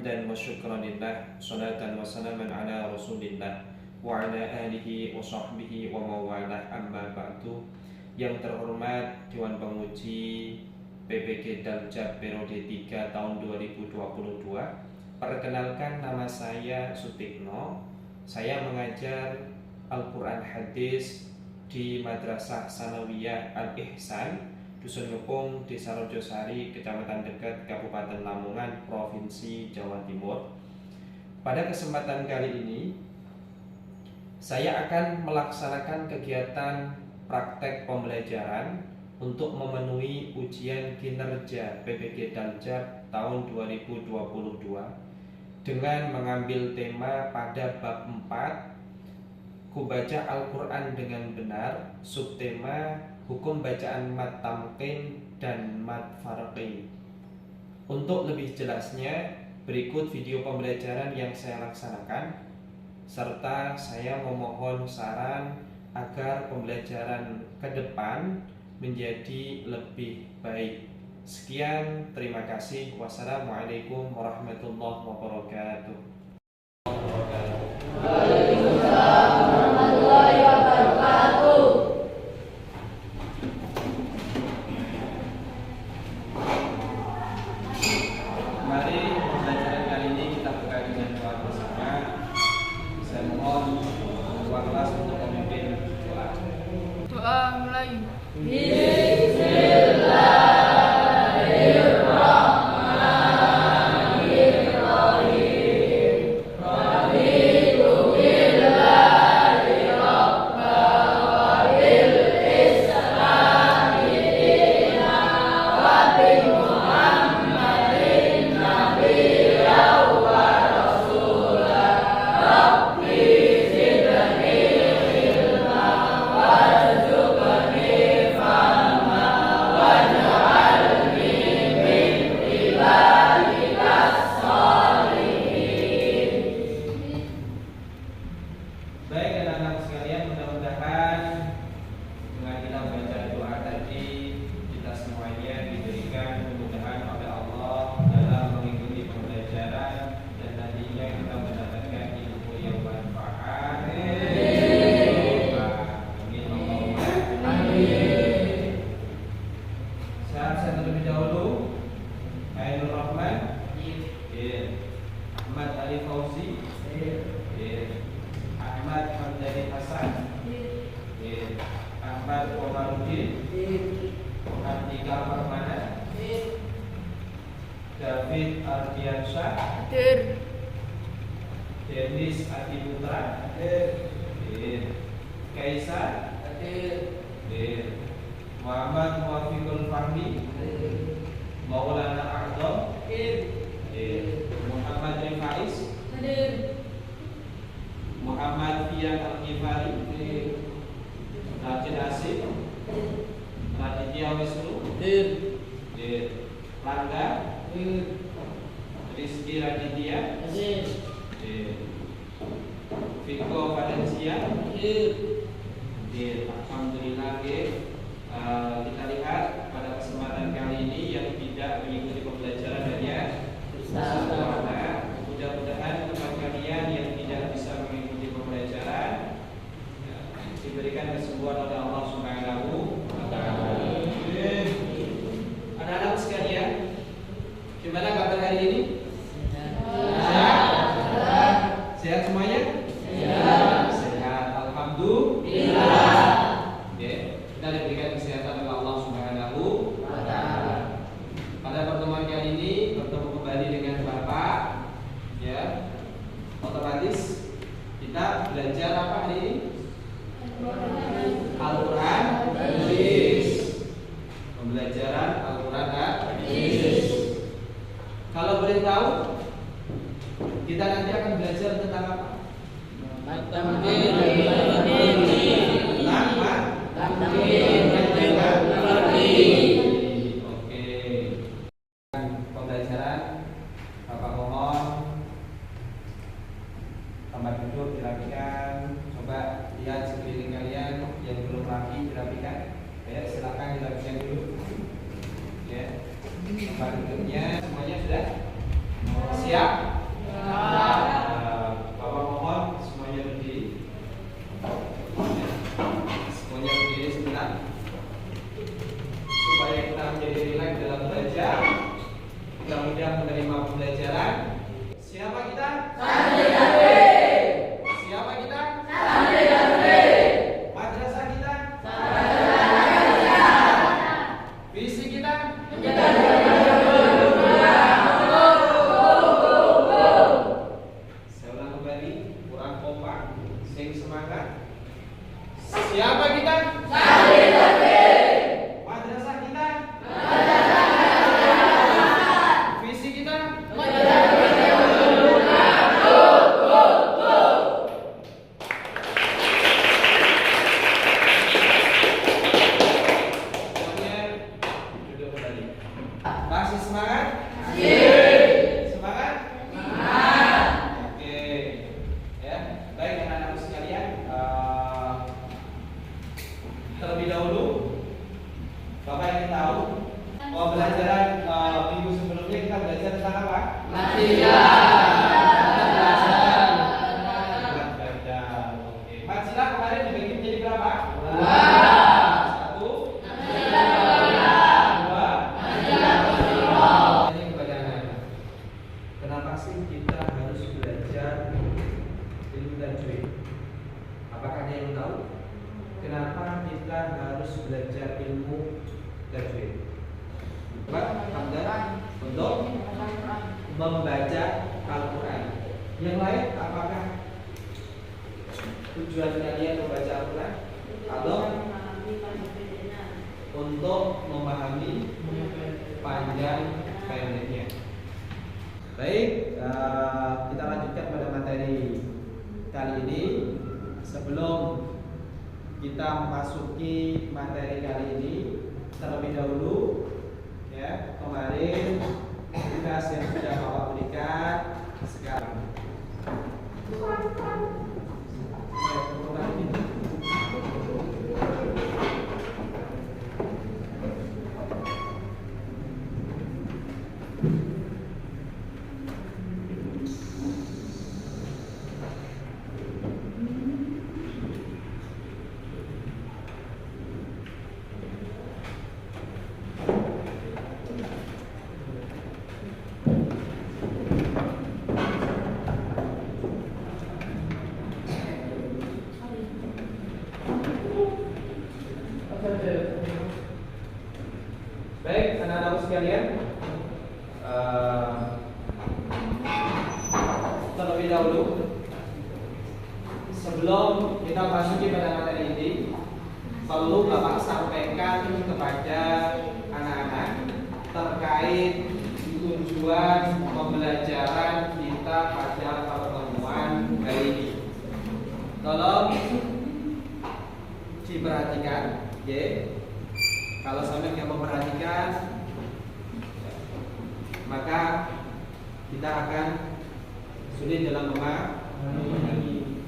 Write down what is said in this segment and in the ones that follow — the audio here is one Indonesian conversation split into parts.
hamdan wa syukran lillah, salatan wa salaman ala rasulillah wa ala alihi wa sahbihi wa mawalah, amma ba'du. Yang terhormat Dewan Penguji PPG Daljab periode 3 tahun 2022, perkenalkan nama saya Sutikno. Saya mengajar Al-Quran Hadis di Madrasah Sanawiyah Al-Ihsan, Dusun Ngepung, Desa Rojosari, Kecamatan Dekat, Kabupaten Lamongan, Provinsi Jawa Timur. Pada kesempatan kali ini, saya akan melaksanakan kegiatan praktek pembelajaran untuk memenuhi ujian kinerja PPG Daljab tahun 2022 dengan mengambil tema pada bab 4, Kubaca Al-Quran dengan benar, subtema hukum bacaan mat tamkin dan mat farqi. Untuk lebih jelasnya, berikut video pembelajaran yang saya laksanakan, serta saya memohon saran agar pembelajaran ke depan menjadi lebih baik. Sekian, terima kasih. Wassalamualaikum warahmatullahi wabarakatuh. Waalaikumsalam warahmatullahi wabarakatuh. Mari pembelajaran kali ini kita buka dengan doa bersama. Saya mohon ketua kelas untuk memimpin doa. Doa mulai. Baik anak-anak sekalian, mudah-mudahan dengan kita membaca doa tadi, kita semuanya diberikan kemudahan oleh Allah dalam mengikuti pembelajaran dan nantinya kita mendapatkan ilmu yang bermanfaat. Amin. Amin. Saya terlebih dahulu, Ainur Rahman, Ahmad Ali Fauzi, Ahmad Hamdani Hasan, Ahmad Komarudin, Andika Permana, David Ardiansyah, Dennis Adi Putra, Kaisar, Muhammad Muafiqul Fahmi, Maulana A'dham, Muhammad Rifais, Muhammad Fian Al-Ghifari, Rajin Asif, Raditya Wisnu, Rangga, Rizky Raditya, Viko Valencia. Alhamdulillah, kita lihat pada kesempatan kali ini yang tidak mengikuti pembelajaran hanya satu anak. Mudah-mudahan teman kalian yang tidak bisa mengikuti pembelajaran diberikan kesembuhan oleh Allah Subhanahu wa Ta'ala. Anak-anak sekalian, gimana kabar hari ini? Sehat? Sehat semuanya? Sehat. Alhamdulillah. Oke, kita diberikan kesehatan oleh Allah Subhanahu wa Ta'ala. Pada pertemuan kali ini bertemu kembali dengan Bapak. Ya, otomatis kita belajar apa hari ini? Al-Quran Hadis. Pembelajaran Al-Quran Hadis. Kalau boleh tahu, kita nanti akan belajar tentang apa? Oke. Pembelajaran, Bapak mohon tempat duduk dirapikan. Coba lihat sekeliling kalian yang belum rapi dirapikan. Ya, silakan dirapikan dulu. Ya, tempat duduknya semuanya sudah siap. supaya kita menjadi rileks dalam belajar, kita mudah menerima pembelajaran. Siapa kita? Siapa kita? Madrasah kita? Visi kita? Saya ulang kembali, kurang kompak, sing semangat. Siapa kita? Madrasah kita? Visi kita? Semuanya duduk kembali. Masih semangat? Semangat? Oke. Ya, baik anak-anak sekalian. Terlebih dahulu, Bapak ingin tahu pembelajaran minggu sebelumnya kita belajar tentang apa? Oke. Majilah kemarin dibagi menjadi berapa? Satu, dua. Ini kepada anak-anak. Kenapa sih kita harus belajar ilmu tajwid? Apakah ada yang tahu? Kenapa kita harus belajar ilmu tajwid? Untuk membaca Al-Quran. Yang lain, apakah tujuan kalian membaca Al-Quran? Atau untuk memahami panjang pendeknya? Baik, kita lanjutkan pada materi kali ini. Sebelum kita memasuki materi kali ini, terlebih dahulu ya, kemarin tugas yang sudah Bapak berikan sekarang. Baik, anak-anak sekalian, terlebih dahulu sebelum kita masuki pada materi ini, perlu Bapak sampaikan kepada anak-anak terkait tujuan pembelajaran kita pada pertemuan kali ini. Tolong diperhatikan, ya. Kalau sampai nggak memperhatikan, maka kita akan sulit dalam memahami.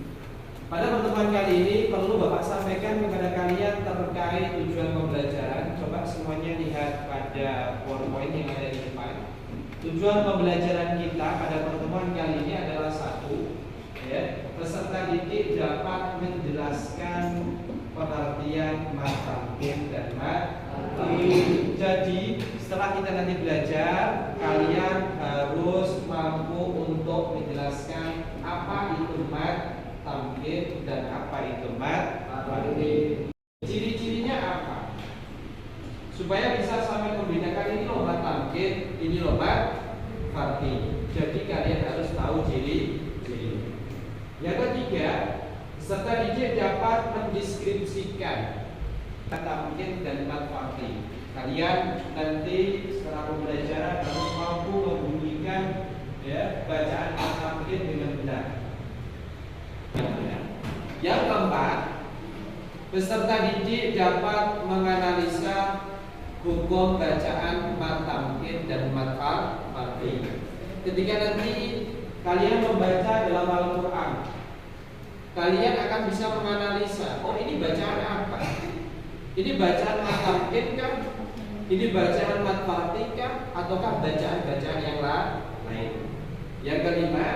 Pada pertemuan kali ini perlu Bapak sampaikan kepada kalian terkait tujuan pembelajaran. Coba semuanya lihat pada PowerPoint yang ada di depan. Tujuan pembelajaran kita pada pertemuan kali ini adalah satu, ya, peserta didik dapat menjelaskan pengertian mad tamkin dan mad. Jadi setelah kita nanti belajar, kalian harus mampu untuk menjelaskan apa itu mad tamkin dan apa itu mad farti. Ciri-cirinya apa? Supaya bisa sampai membedakan ini loh mad tamkin, ini loh mad farti. Jadi kalian harus tahu ciri-ciri. Yang ketiga, peserta didik dapat mendeskripsikan mad tamkin dan mad farti. Kalian nanti setelah pembelajaran harus mampu membunyikan, ya, bacaan mad tamkin dengan benar. Yang keempat, peserta didik dapat menganalisa hukum bacaan mad tamkin dan mad farti. Ketika nanti kalian membaca dalam Al-Quran, kalian akan bisa menganalisa, oh ini bacaan apa? Ini bacaan mad tamkin kah? Ini bacaan mad farti kah? Ataukah bacaan-bacaan yang lain? Yang kelima,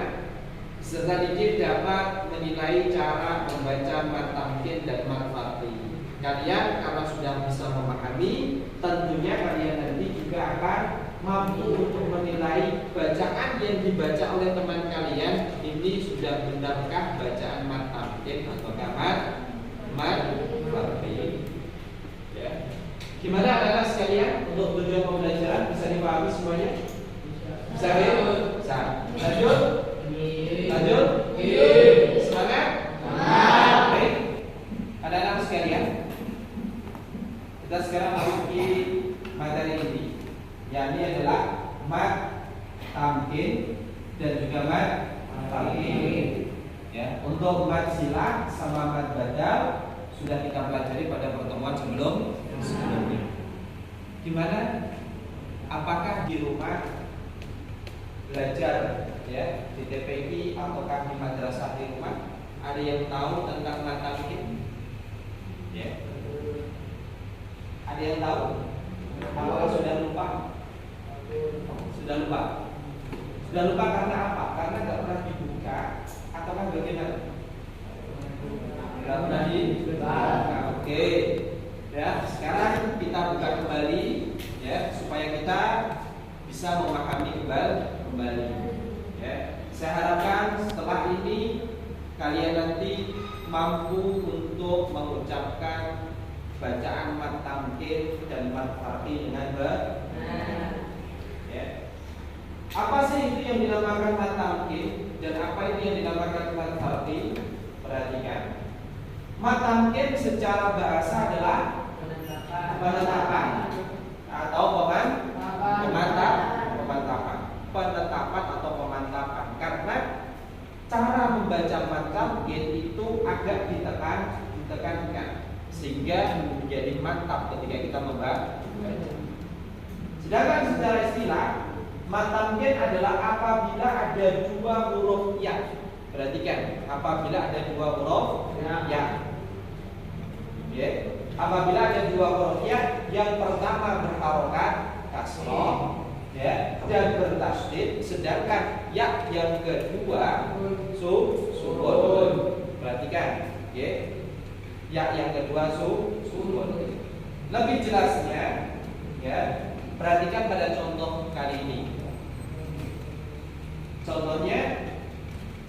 peserta didik dapat menilai cara membaca mad tamkin dan mad farti. kalian karena sudah bisa memahami, tentunya kalian nanti juga akan mampu untuk menilai bacaan yang dibaca oleh teman kalian ini sudah benarkah bacaan mat tamkin atau mat farqi. Ya. Gimana anak-anak sekalian untuk tujuan pembelajaran bisa dipahami semuanya? Bisa ya? Bisa. Lanjut? Lanjut? Semangat? Baik. Anak-anak sekalian, kita sekarang masuki materi ini. Yang ini adalah mat tamkin dan juga mat farqi. Ya, untuk mat silah sama mat badal sudah kita pelajari pada pertemuan sebelumnya. Gimana? Apakah di rumah belajar ya di TPI ataukah di madrasah di rumah ada yang tahu tentang mat tamkin? Ya. Ada yang tahu? Apakah sudah lupa? Sudah lupa? Sudah lupa karena apa? Karena tidak pernah dibuka ataukah bagaimana? Tidak pernah dibuka. Oke. Ya, sekarang kita buka kembali ya supaya kita bisa memahami kembali. Ya. Saya harapkan setelah ini kalian nanti mampu untuk mengucapkan bacaan mat tamkin dan mat farqi dengan benar. Ya. Apa sih itu yang dinamakan mat tamkin dan apa itu yang dinamakan mat farqi? Perhatikan. Mat tamkin secara bahasa adalah penetapan atau pemantapan. Penetapan atau pemantapan. Karena cara membaca mat tamkin itu agak ditekankan sehingga menjadi mantap ketika kita membaca. Sedangkan secara istilah mat tamkin adalah apabila ada dua huruf ya. Perhatikan, apabila ada dua huruf ya. Apabila ada dua huruf ya, yang pertama berharokat kasroh ya dan bertasdid, sedangkan ya yang kedua sukun. Perhatikan, ya. Ya yang kedua sukun. Lebih jelasnya, ya, perhatikan pada contoh kali ini. Contohnya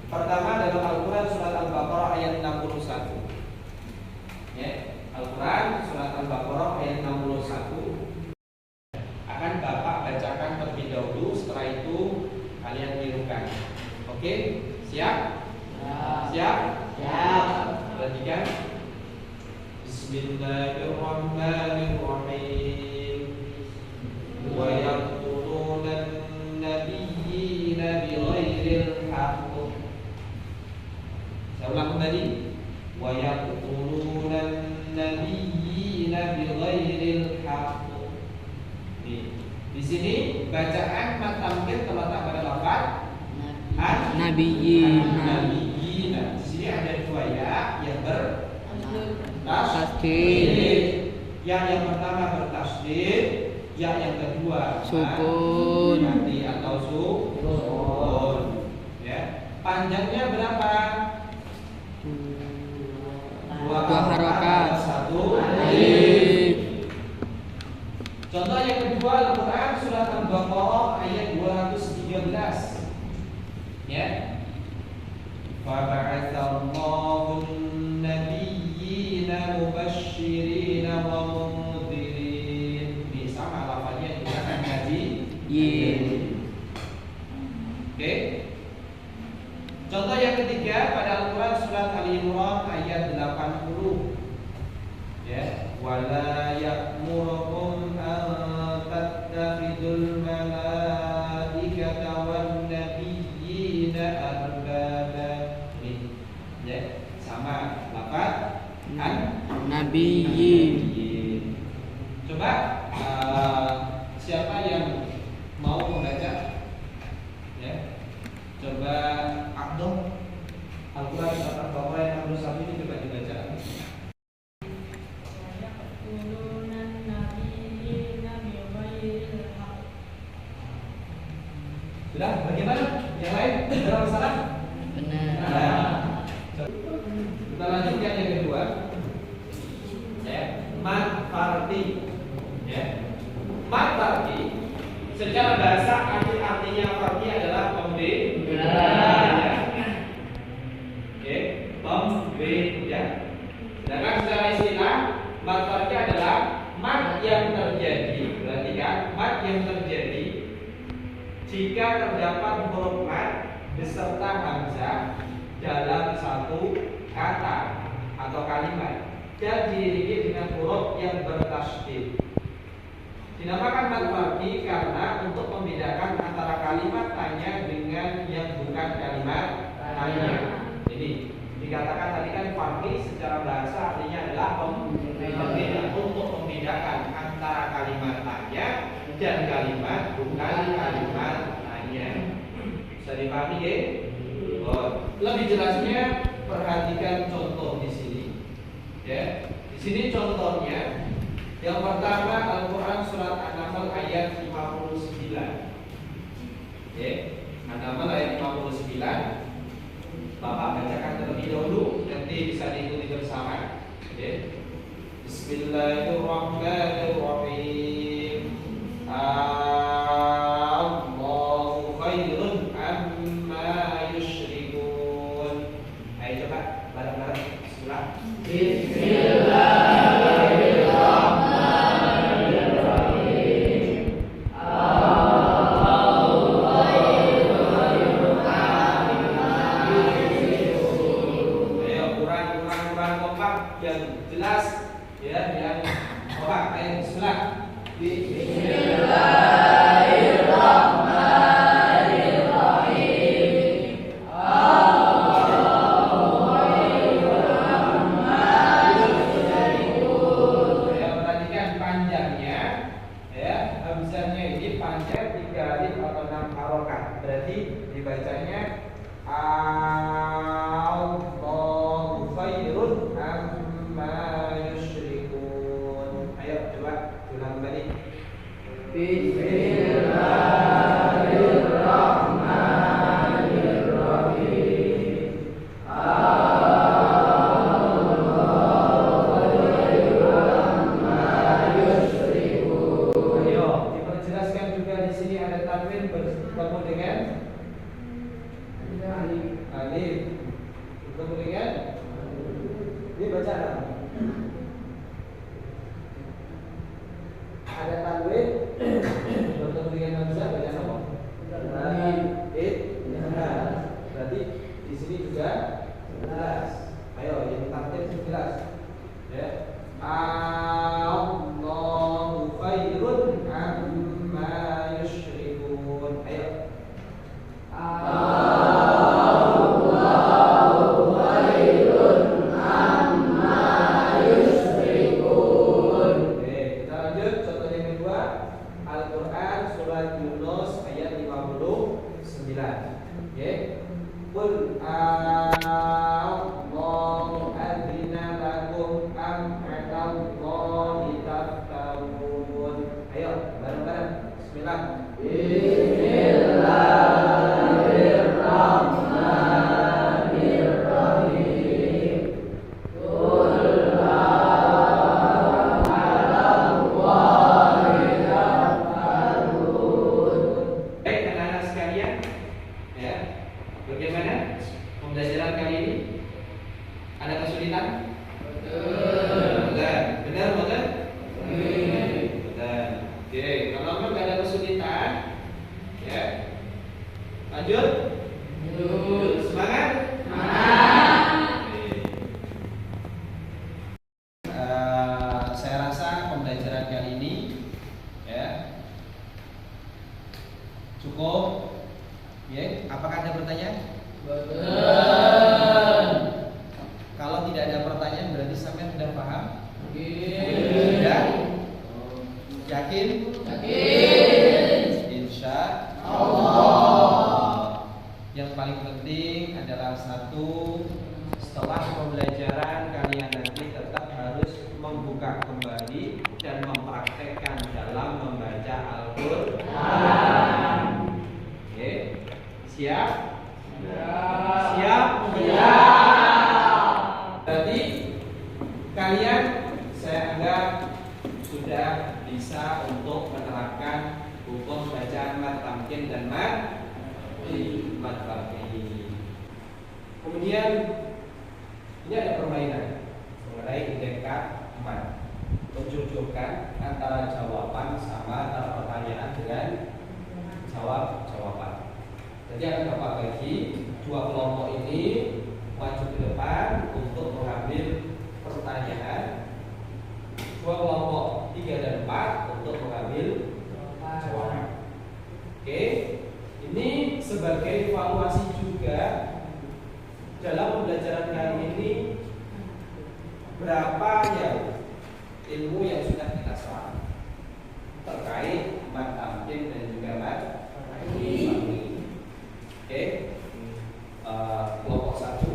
pertama dalam Al-Quran surat Al-Baqarah ayat 61. Ya, Al-Quran surat Al-Baqarah ayat 61 akan Bapak bacakan terlebih dahulu, setelah itu kalian tirukan. Oke, siap? Siap? Perhatikan. Bismillahirrahmanirrahim. Wa yaqtuluna an-nabiyyina bighairil haqq. Saya ulang kembali. Wa yaqtuluna an-nabiyyina bighairil haqq. Di sini bacaan mat tamkin terletak pada lafaz nabiyyin. Di sini ada dua ya yang bertasdid. Yang pertama bertasdid, yang kedua sukun atau sukun. Ya. Panjangnya berapa? Dua harokat, satu alif. Contoh yang kedua Al-Quran surat Al-Baqarah ayat 213. Ya. Faba'atsallahu an-nabiyyina mubashshirina wa mundzirin. Ini sama lafaznya juga kan nabiyyin. Oke. Contoh yang ketiga pada Al-Quran surat Al-Imran ayat 80. Ya, wala ya'murukum an tattakhidul malaikata wan nabiyyina arbaba. Ini ya, sama lafaz nabiyyin. Coba siapa yang mau membaca? Ya. Coba Abdul Al-Quran surat Al-Baqarah ayat 61 ini coba dibaca. Sudah, bagaimana? Yang lain? Ada masalah? Benar. Nah, kita lanjutkan yang kedua. Ya. fardi. Ya. Mat fardi secara bahasa artinya fardi adalah pembeda. Oke, pembeda. Sedangkan secara istilah mat fardi adalah mat yang terjadi. Berarti kan mat yang terjadi jika terdapat huruf mat beserta hamzah dalam satu kata atau kalimat dan diiringi dengan huruf yang bertasydid. Dinamakan mat fardi karena untuk membedakan antara kalimat tanya dengan yang bukan kalimat tanya. Ini dikatakan tadi kan fardi secara bahasa artinya adalah pembeda, untuk membedakan antara kalimat tanya dan kalimat bukan kalimat tanya. Bisa dipahami ya? Oh, lebih jelasnya perhatikan contoh di sini. Ya, di sini contohnya. Yang pertama Al-Quran surat An-Naml ayat 59. Oke, An-Naml ayat 59. Bapak bacakan terlebih dahulu, nanti bisa diikuti bersama. Oke. Bismillahirrahmanirrahim. Allahu khairun amma yusyrikun. Ayo coba bareng-bareng. Bismillah. Yang jelas ya, yang apa? Ayo bismillah. Bismillahirrahmanirrahim. Ya, perhatikan panjangnya ya, hamzahnya ini panjang 3 alif atau 6 harokat. Berarti dibacanya Allahu khairun amma yusyrikun. Ayo coba ulang kembali. Bismillahirrahmanirrahim. Allahu khairun amma yusyrikun. Ayo diperjelaskan juga di sini ada tanwin bertemu dengan alif. Bertemu dengan ini baca apa? Ada tanwin bertemu dengan hamzah baca apa? Alif. Berarti di sini juga jelas. Ayo yang tartib jelas. Ya. Allahu khairun amma yusyrikun. Ayo. Qul Allahu adzina lakum am 'alallahi taftarun. Ayo bareng-bareng. Bismillah. Bismillahirrahmanirrahim. Qul Allahu taftarun. Baik anak-anak sekalian, ya. Bagaimana pembelajaran kali ini? Ada kesulitan? Betul. Benar, betul? Betul. Oke, kalau memang nggak ada kesulitan, ya, lanjut. Semangat. Saya rasa pembelajaran kali ini, ya, cukup. Ya, apakah ada pertanyaan? Kalau tidak ada pertanyaan berarti sampai sudah paham? Sudah? Yakin? Insya Allah. Yang paling penting adalah satu, setelah pembelajaran kalian nanti tetap harus membuka kembali dan mempraktekkan dalam membaca Al-Quran. Oke. Siap? Siap? Siap. Berarti kalian saya anggap sudah bisa untuk menerapkan hukum bacaan mad tamkin dan mad baqiy. Kemudian ini ada permainan mengenai indeks 4. Menjodohkan antara jawaban sama antara pertanyaan dengan jawaban. Jadi akan Bapak bagi dua kelompok ini maju ke depan untuk mengambil pertanyaan. Dua kelompok 3 dan 4 untuk mengambil jawaban. Oke, ini sebagai evaluasi juga dalam pembelajaran kali ini berapa yang ilmu yang sudah kita serap terkait mad tamkin dan juga mad baqiy. Oke, kelompok 1,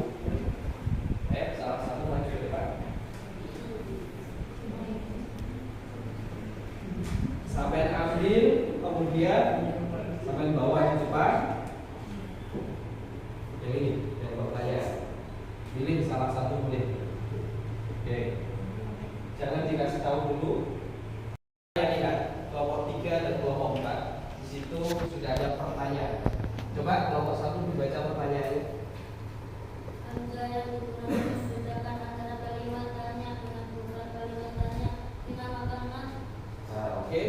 salah satu maju ke depan. Sampai ambil, kemudian sampai bawah di depan. Yang ini, yang bertanya, pilih salah satu boleh. Oke, jangan dikasih tahu dulu. Lihat kelompok 3 dan kelompok 4. Di situ sudah ada pertanyaan. Coba kelompok 1 dibaca pertanyaannya. Angka yang digunakan membedakan antara kalimat tanya dengan bukan kalimat tanya dengan makanan. Nah, oke.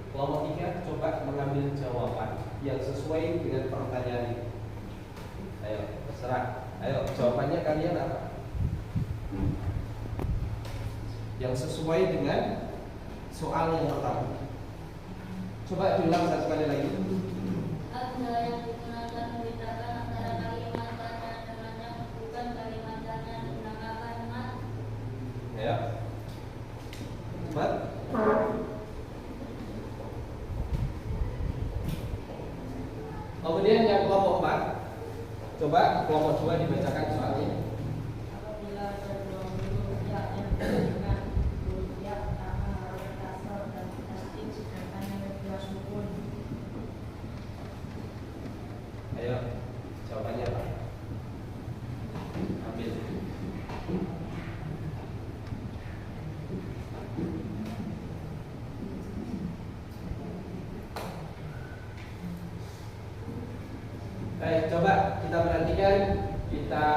Kelompok 3 coba mengambil jawaban yang sesuai dengan pertanyaan ini. Ayo, terserah. Ayo, jawabannya kalian apa? Yang sesuai dengan soal yang pertama. Coba diulang satu kali lagi. Angka yang digunakan membedakan antara kalimat tanya dengan yang bukan kalimat tanya dengan kalimat. Ya. Cepat. Kemudian yang kelompok 4, coba kelompok 2 dibacakan soalnya. Apabila ada dua huruf ya yang dengan huruf ya pertama harus kasar dan tasdid sedangkan yang kedua sukun. Ayo, jawabannya apa? Ambil. Baik, coba kita perhatikan, kita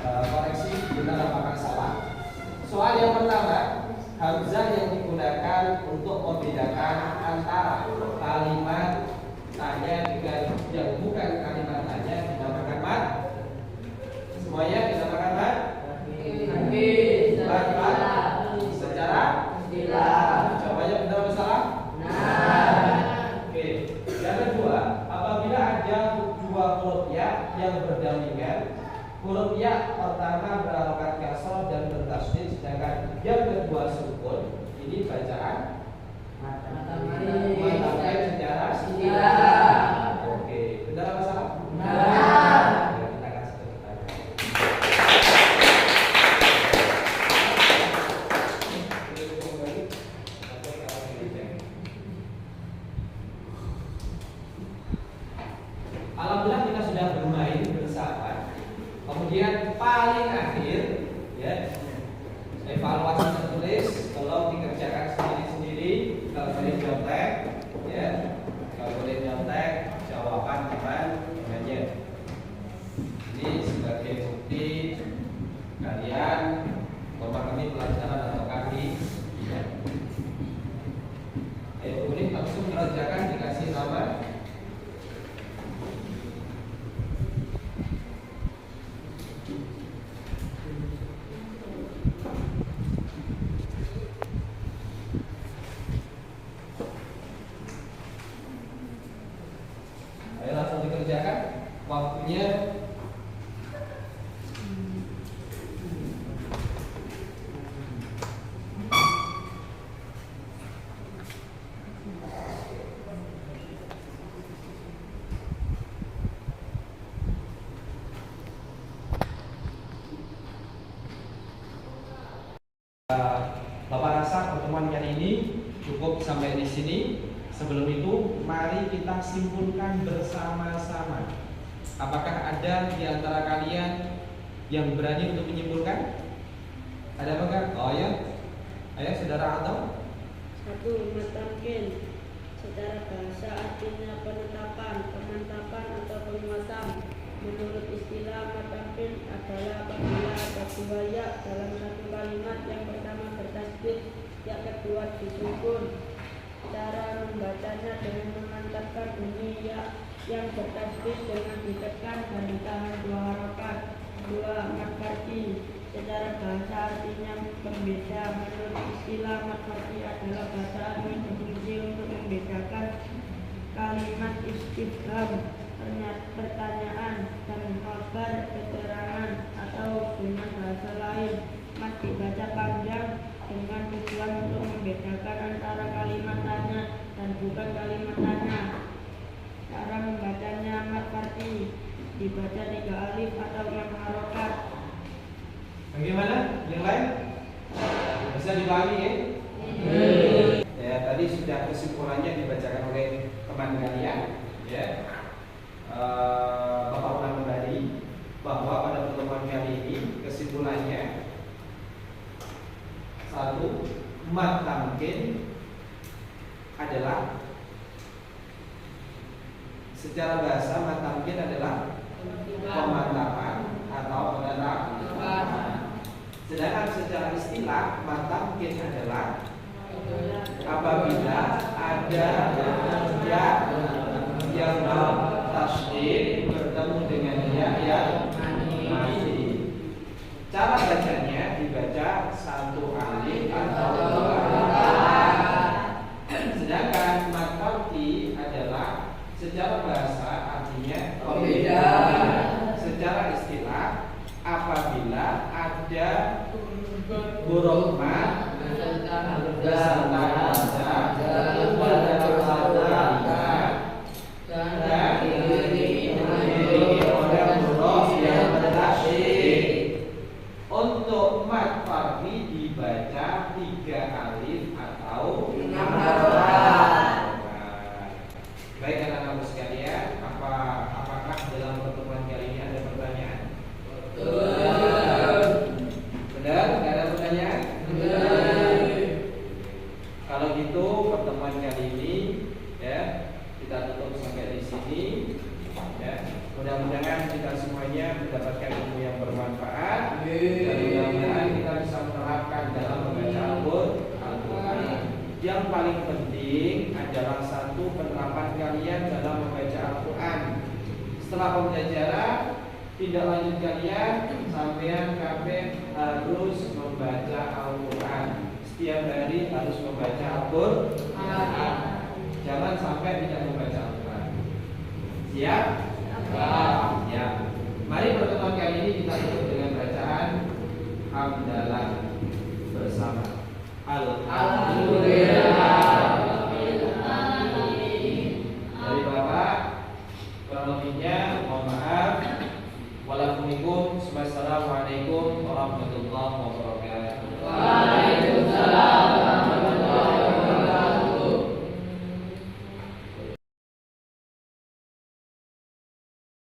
koreksi benar apakah salah. Soal yang pertama, hamzah yang digunakan untuk membedakan antara kalimat tanya dengan yang bukan kalimat tanya dinamakan mad. Semuanya dinamakan mad. Secara jawabannya benar atau salah? Oke. Yang kedua, apabila ada dua huruf ya yang berdampingan, huruf ya pertama berharokat kasroh dan bertasydid, sedangkan yang kedua sukun, ini bacaan mengatakan secara silang. Oke, benar apa salah? Benar. Ya, kita kasih tepuk tangan. Alhamdulillah kita sudah bermain bersama. Kemudian paling akhir, ya, evaluasi tertulis, tolong dikerjakan sendiri-sendiri. Kalau boleh nyontek, ya, kalau boleh nyontek jawaban teman-temannya. Ini sebagai bukti kalian memahami pelajaran atau kaki. Ya. Boleh langsung dikerjakan, dikasih nama. Ayo langsung dikerjakan. Waktunya Bapak rasa pertemuan kali ini cukup sampai di sini. Sebelum itu, mari kita simpulkan bersama-sama. Apakah ada di antara kalian yang berani untuk menyimpulkan? Ada apa enggak? Oh ya, ayo saudara Anto. 1. Matamkin. Secara bahasa artinya penetapan, pemantapan atau penguatan. Menurut istilah, matamkin adalah apabila ada dua ya dalam satu kalimat, yang pertama bertasdid, yang kedua disukun. Cara membacanya dengan memantapkan bunyi ya yang bertasdid dengan ditekan dan ditahan 2 harokat. 2. Mad farqi. Secara bahasa artinya pembeda. Menurut istilah, mad farqi adalah bacaan yang berfungsi untuk membedakan kalimat istifham, pertanyaan, dan kabar, keterangan, atau dengan bahasa lain, mad dibaca panjang dengan tujuan untuk membedakan antara kalimat tanya dan bukan kalimat tanya. Cara membacanya, mad farqi dibaca 3 alif atau 6 harokat. Bagaimana? Yang lain? Bisa dipahami ya? Ya, tadi sudah kesimpulannya dibacakan oleh teman kalian, ya. Bapak ulang kembali bahwa pada pertemuan kali ini kesimpulannya 1. Mad tamkin adalah secara bahasa, mad tamkin adalah pemantapan atau penetapan. Sedangkan secara istilah, mad tamkin adalah apabila ada ya yang tasdid bertemu dengan ya yang mati. Cara bacanya dibaca 1 alif atau 2 alif. Sedangkan mad farqi adalah secara bahasa artinya pembeda. Secara istilah, apabila ada huruf mad beserta hamzah dalam satu kalimat dan diiringi oleh huruf yang bertasydid. Untuk mad farqi dibaca 3 alif atau 6 harokat. Baik anak-anak sekalian, apakah dalam pertemuan kali ini ada pertanyaan? Benar? Tidak ada pertanyaan? Kalau gitu pertemuan kali ini ya kita tutup sampai di sini. Ya, mudah-mudahan kita semuanya mendapatkan ilmu yang bermanfaat dan mudah-mudahan kita bisa menerapkan dalam membaca Al-Quran. Yang paling penting adalah 1, penerapan kalian dalam membaca Al-Quran. Setelah pembelajaran, tindak lanjut kalian sampean kabeh harus membaca Al-Quran. Setiap hari harus membaca Al-Quran. Jangan sampai tidak membaca Al-Quran. Siap? Ya. Mari pertemuan kali ini kita tutup dengan bacaan hamdalah bersama. Alhamdulillah.